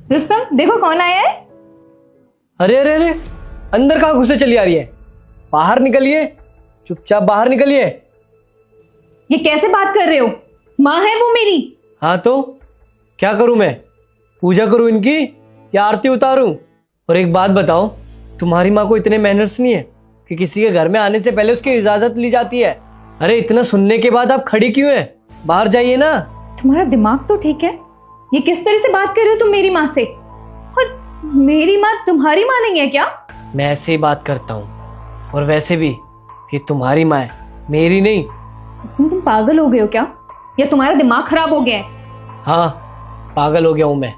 रुस्तम देखो कौन आया है। अरे अरे अरे, अंदर कहाँ घुसे चली आ रही है? बाहर निकलिए, चुपचाप बाहर निकलिए। ये कैसे बात कर रहे हो? माँ है वो मेरी। हाँ तो क्या करूं मैं? पूजा करूं इनकी या आरती उतारूं? और एक बात बताओ, तुम्हारी माँ को इतने मैनर्स नहीं है कि किसी के घर में आने से पहले उसकी इजाजत ली जाती है? अरे इतना सुनने के बाद आप खड़ी क्यों है? बाहर जाइए ना। तुम्हारा दिमाग तो ठीक है? ये किस तरह से बात कर रहे हो तुम मेरी माँ से? और मेरी माँ तुम्हारी माँ नहीं है क्या? मैं ऐसे ही बात करता हूँ, और वैसे भी ये तुम्हारी माँ है, मेरी नहीं। तुम पागल हो गए हो क्या, या तुम्हारा दिमाग खराब हो गया है? हाँ, पागल हो गया हूं मैं।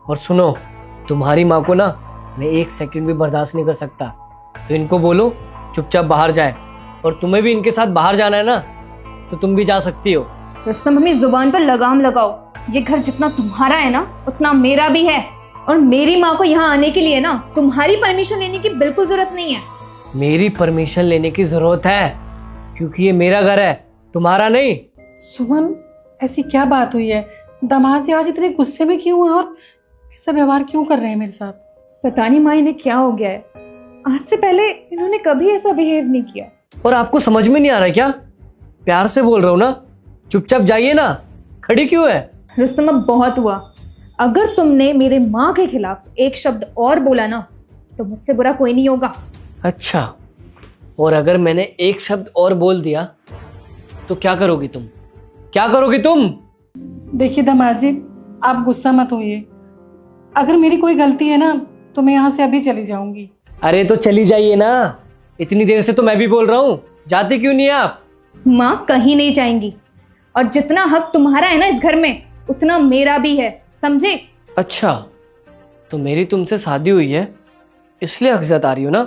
और सुनो, तुम्हारी माँ को ना मैं एक सेकंड भी बर्दाश्त नहीं कर सकता, तो इनको बोलो चुपचाप बाहर जाए। और तुम्हें भी इनके साथ बाहर जाना है ना, तो तुम भी जा सकती हो। रुस्तम अपनी जुबान पर लगाम लगाओ। ये घर जितना तुम्हारा है ना उतना मेरा भी है। और मेरी माँ को यहाँ आने के लिए ना तुम्हारी परमिशन लेने की बिल्कुल जरूरत नहीं है। मेरी परमिशन लेने की जरूरत है, क्योंकि ये मेरा घर है, तुम्हारा नहीं। सुमन, ऐसी क्या बात हुई है? दामाद जी आज इतने गुस्से में क्यों हैं और ऐसा व्यवहार क्यों कर रहे हैं मेरे साथ? पता नहीं माँ इन्हें क्या हो गया है। आज से पहले इन्होंने कभी ऐसा बिहेव नहीं किया। और आपको समझ में नहीं आ रहा क्या? प्यार से बोल रहा हूँ ना, चुपचाप जाइए ना, खड़ी क्यों है? रुस्तम अब बहुत हुआ। अगर तुमने मेरे माँ के खिलाफ एक शब्द और बोला ना तो मुझसे बुरा कोई नहीं होगा। अच्छा, और अगर मैंने एक शब्द और बोल दिया तो क्या करोगी तुम? क्या करोगी तुम? देखिए दामाद जी, आप गुस्सा मत होइए। अगर मेरी कोई गलती है ना तो मैं यहाँ से अभी चली जाऊंगी। अरे तो चली जाइए ना, इतनी देर से तो मैं भी बोल रहा हूँ, जाती क्यों नहीं है आप? माँ कहीं नहीं जाएंगी, और जितना हक तुम्हारा है ना इस घर में उतना मेरा भी है, समझे? अच्छा, तो मेरी तुमसे शादी हुई है इसलिए हक जता रही हो ना?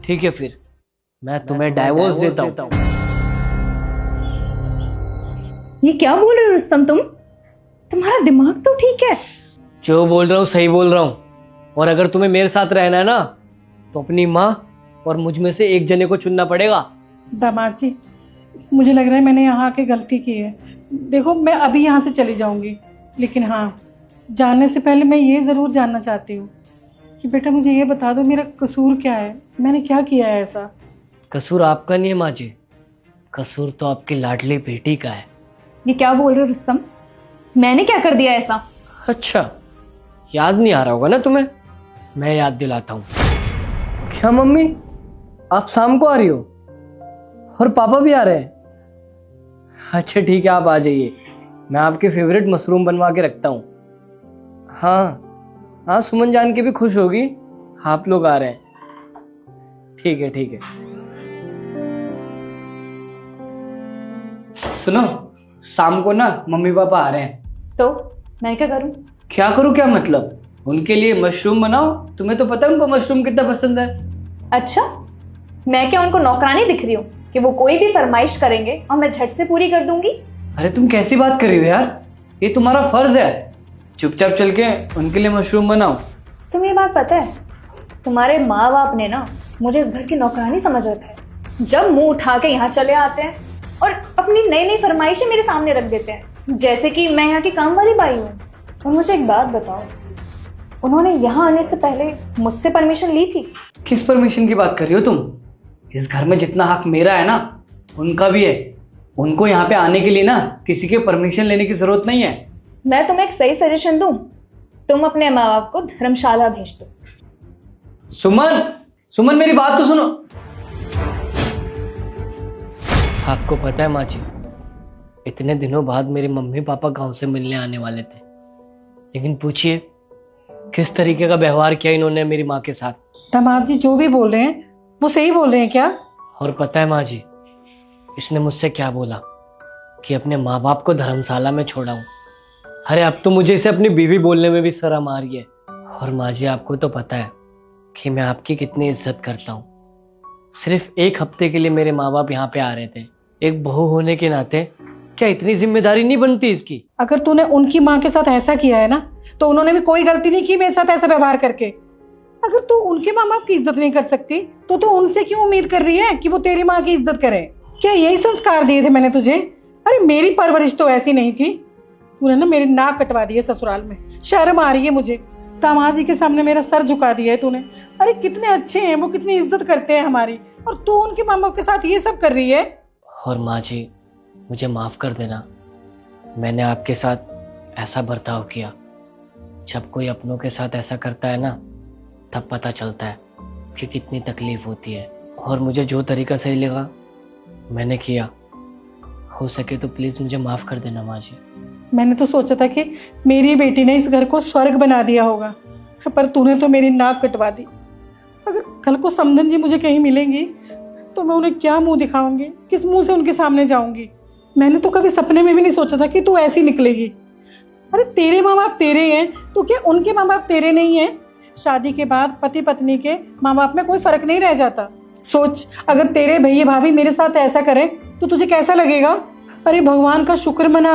ठीक है, फिर मैं तुम्हें डाइवोर्स देता हूँ। ये क्या बोल रहे हो रुस्तम तुम? तुम्हारा दिमाग तो ठीक है? जो बोल रहा हूँ सही बोल रहा हूँ। और अगर तुम्हें मेरे साथ रहना है ना तो अपनी माँ और मुझ में से एक जने को चुनना पड़ेगा। दामाद जी, मुझे लग रहा है मैंने यहाँ आके गलती की है। देखो, मैं अभी यहाँ से चली जाऊंगी, लेकिन हाँ, जाने से पहले मैं ये ज़रूर जानना चाहती हूँ कि बेटा मुझे ये बता दो मेरा कसूर क्या है, मैंने क्या किया है ऐसा? कसूर आपका नहीं है माँ जी, कसूर तो आपकी लाडली बेटी का है। ये क्या बोल रहे हो रुस्तम? मैंने क्या कर दिया ऐसा? अच्छा, याद नहीं आ रहा होगा ना तुम्हें, मैं याद दिलाता हूँ। क्या मम्मी, आप शाम को आ रही हो? और पापा भी आ रहे हैं? अच्छा ठीक है, आप आ जाइए, मैं आपके फेवरेट मशरूम बनवा के रखता हूँ। हाँ हाँ, सुमन जान के भी खुश होगी, आप लोग आ रहे हैं। ठीक है ठीक है। सुनो, शाम को ना मम्मी पापा आ रहे हैं। तो मैं क्या करूं? क्या करूं? क्या मतलब? उनके लिए मशरूम बनाओ, तुम्हें तो पता है उनको मशरूम कितना पसंद है। अच्छा, मैं क्या उनको नौकरानी दिख रही हूँ कि वो कोई भी फरमाइश करेंगे और मैं झट से पूरी कर दूंगी? अरे तुम कैसी बात कर रही हो यार, ये तुम्हारा फर्ज है। चुपचाप चल के उनके लिए मशरूम बनाओ। तुम्हें ये बात पता है, तुम्हारे माँ बाप ने ना मुझे इस घर की नौकरानी समझ रखा है। जब मुंह उठा के यहाँ चले आते हैं और अपनी नई नई फरमाइशें मेरे सामने रख देते हैं, जैसे कि मैं यहाँ की काम वाली बाई हूँ। और मुझे एक बात बताओ, उन्होंने यहाँ आने से पहले मुझसे परमिशन ली थी? किस परमिशन की बात कर रही हो तुम? इस घर में जितना हक मेरा है ना उनका भी है। उनको यहाँ पे आने के लिए ना किसी के परमिशन लेने की जरूरत नहीं है। मैं तुम्हें एक सही सजेशन दूं, तुम अपने माँ बाप को धर्मशाला भेज दो। सुमन, सुमन मेरी बात तो सुनो। आपको पता है माँ जी, इतने दिनों बाद मेरे मम्मी पापा गांव से मिलने आने वाले थे, लेकिन पूछिए किस तरीके का व्यवहार किया इन्होंने मेरी माँ के साथ। दामाद जी जो भी बोल रहे हैं वो सही बोल रहे हैं क्या? और पता है माँ जी, इसने मुझसे क्या बोला कि अपने माँ बाप को धर्मशाला में छोड़ाऊं। अरे अब तो मुझे इसे अपनी बीवी बोलने में भी शर्म आ रही है। और माँ जी आपको तो पता है कि मैं आपकी कितनी इज्जत करता हूँ। सिर्फ एक हफ्ते के लिए मेरे माँ बाप यहाँ पे आ रहे थे, एक बहू होने के नाते क्या इतनी जिम्मेदारी नहीं बनती इसकी? अगर तूने उनकी माँ के साथ ऐसा किया है ना तो उन्होंने भी कोई गलती नहीं की मेरे साथ ऐसा व्यवहार करके। अगर तू उनके माँ बाप की इज्जत नहीं कर सकती तो तू उनसे क्यों उम्मीद कर रही है कि वो तेरी माँ की इज्जत करे? क्या यही संस्कार दिए थे मैंने तुझे? अरे मेरी परवरिश तो ऐसी नहीं थी। तूने ना मेरी नाक कटवा दी है ससुराल में, शर्म आ रही है मुझे। दामाद जी के सामने मेरा सर झुका दिया है तूने। अरे कितने अच्छे हैं वो, कितनी इज्जत करते हैं हमारी, और तू उनके माँ बाप के साथ ये सब कर रही है। और माँ जी मुझे माफ़ कर देना, मैंने आपके साथ ऐसा बर्ताव किया। जब कोई अपनों के साथ ऐसा करता है ना, तब पता चलता है कि कितनी तकलीफ होती है। और मुझे जो तरीका सही लगा मैंने किया। हो सके तो प्लीज़ मुझे माफ़ कर देना माँ जी। मैंने तो सोचा था कि मेरी बेटी ने इस घर को स्वर्ग बना दिया होगा, पर तूने तो मेरी नाक कटवा दी। अगर कल को समधन जी मुझे कहीं मिलेंगी तो मैं उन्हें क्या मुंह दिखाऊंगी, किस मुंह से उनके सामने जाऊंगी। मैंने तो कभी सपने में भी नहीं सोचा था कि तू ऐसी निकलेगी। अरे तेरे माँ बाप तेरे हैं तो क्या उनके माँ बाप तेरे नहीं हैं? शादी के बाद पति पत्नी के माँ बाप में कोई फर्क नहीं रह जाता। सोच, अगर तेरे भैया भाभी मेरे साथ ऐसा करें तो तुझे कैसा लगेगा? अरे भगवान का शुक्र मना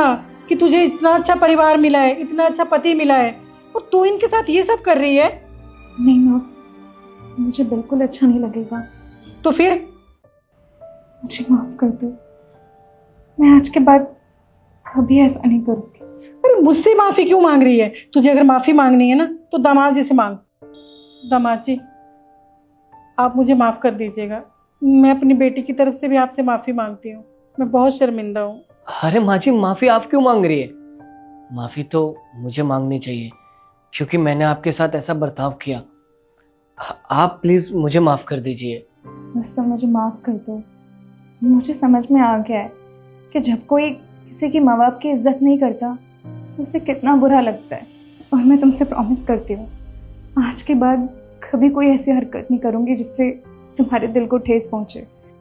कि तुझे इतना अच्छा परिवार मिला है, इतना अच्छा पति मिला है, और तू इनके साथ ये सब कर रही है। नहीं माँ, मुझे बिल्कुल अच्छा नहीं लगेगा। तो फिर मुझे माफ कर दो, मैं आज के बाद कभी ऐसा नहीं करूँगी। अरे मुझसे माफी क्यों मांग रही है? तुझे अगर माफी मांगनी है ना तो दामाद जी से मांग। दामाद जी, आप मुझे माफ कर दीजिएगा। मैं अपनी बेटी की तरफ से भी आपसे माफी मांगती हूँ। मैं बहुत शर्मिंदा हूँ। अरे माँ जी माफ़ी आप क्यों मांग रही है? माफ़ी तो मुझे मांगनी चाहिए क्योंकि मैंने आपके साथ ऐसा बर्ताव किया। आप प्लीज़ मुझे माफ़ कर दीजिए। बस मुझे माफ कर दो। मुझे समझ में आ गया है कि जब कोई किसी की माँ बाप की इज्जत नहीं करता तो उसे कितना बुरा लगता है। और मैं तुमसे प्रॉमिस करती हूँ आज के बाद कभी कोई ऐसी हरकत नहीं करूँगी जिससे तुम्हारे दिल को ठेस पहुँचे।